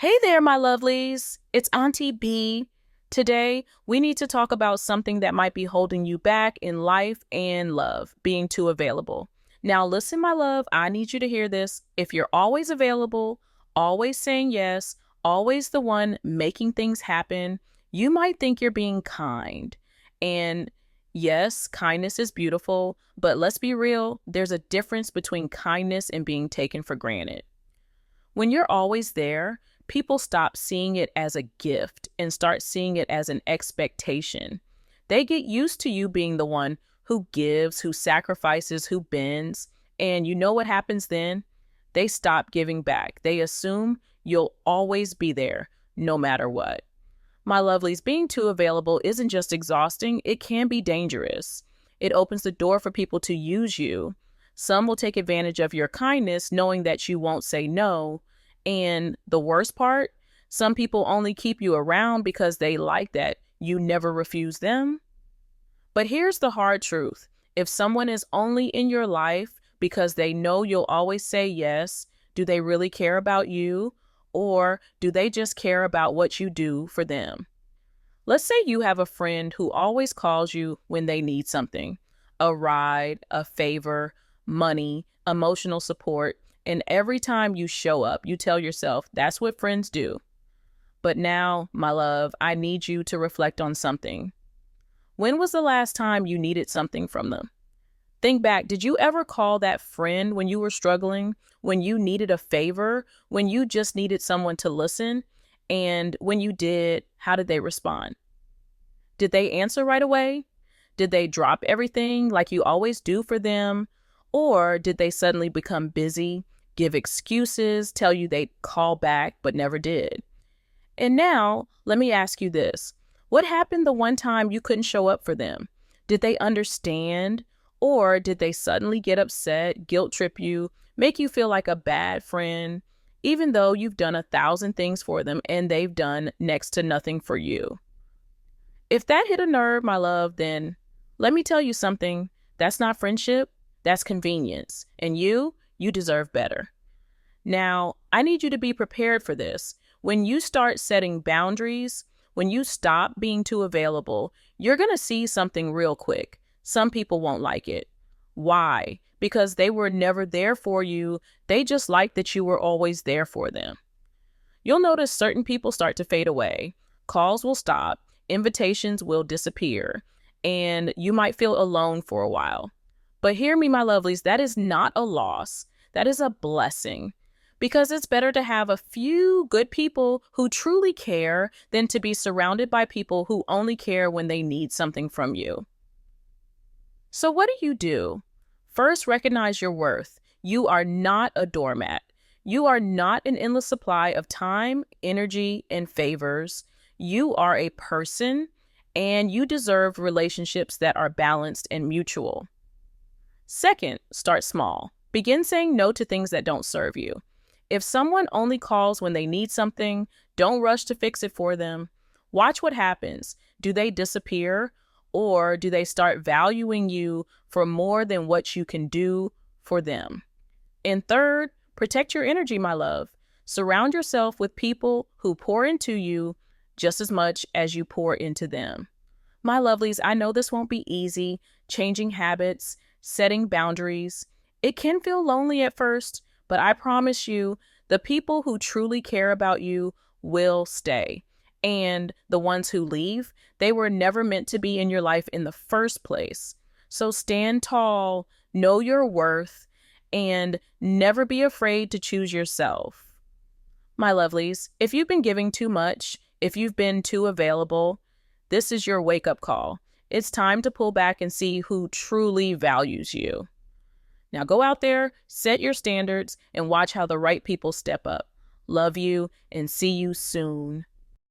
Hey there, my lovelies. It's Auntie B. Today, we need to talk about something that might be holding you back in life and love, being too available. Now, listen, my love, I need you to hear this. If you're always available, always saying yes, always the one making things happen, you might think you're being kind. And yes, kindness is beautiful, but let's be real, there's a difference between kindness and being taken for granted. When you're always there, people stop seeing it as a gift and start seeing it as an expectation. They get used to you being the one who gives, who sacrifices, who bends. And you know what happens then? They stop giving back. They assume you'll always be there, no matter what. My lovelies, being too available isn't just exhausting, it can be dangerous. It opens the door for people to use you. Some will take advantage of your kindness, knowing that you won't say no. And the worst part, some people only keep you around because they like that you never refuse them. But here's the hard truth. If someone is only in your life because they know you'll always say yes, do they really care about you? Or do they just care about what you do for them? Let's say you have a friend who always calls you when they need something, a ride, a favor, money, emotional support. And every time you show up, you tell yourself, that's what friends do. But now, my love, I need you to reflect on something. When was the last time you needed something from them? Think back, did you ever call that friend when you were struggling, when you needed a favor, when you just needed someone to listen? And when you did, how did they respond? Did they answer right away? Did they drop everything like you always do for them? Or did they suddenly become busy, give excuses, tell you they'd call back but never did? And now, let me ask you this. What happened the one time you couldn't show up for them? Did they understand? Or did they suddenly get upset, guilt trip you, make you feel like a bad friend, even though you've done 1,000 things for them and they've done next to nothing for you? If that hit a nerve, my love, then let me tell you something. That's not friendship. That's convenience. And you deserve better. Now, I need you to be prepared for this. When you start setting boundaries, when you stop being too available, you're going to see something real quick. Some people won't like it. Why? Because they were never there for you. They just like that you were always there for them. You'll notice certain people start to fade away. Calls will stop. Invitations will disappear. And you might feel alone for a while. But hear me, my lovelies, that is not a loss. That is a blessing. Because it's better to have a few good people who truly care than to be surrounded by people who only care when they need something from you. So what do? First, recognize your worth. You are not a doormat. You are not an endless supply of time, energy, and favors. You are a person, and you deserve relationships that are balanced and mutual. Second, start small. Begin saying no to things that don't serve you. If someone only calls when they need something, don't rush to fix it for them. Watch what happens. Do they disappear, or do they start valuing you for more than what you can do for them? And third, protect your energy, my love. Surround yourself with people who pour into you just as much as you pour into them. My lovelies, I know this won't be easy. Changing habits, setting boundaries. It can feel lonely at first, but I promise you, the people who truly care about you will stay. And the ones who leave, they were never meant to be in your life in the first place. So stand tall, know your worth, and never be afraid to choose yourself. My lovelies, if you've been giving too much, if you've been too available, this is your wake-up call. It's time to pull back and see who truly values you. Now go out there, set your standards, and watch how the right people step up. Love you, and see you soon.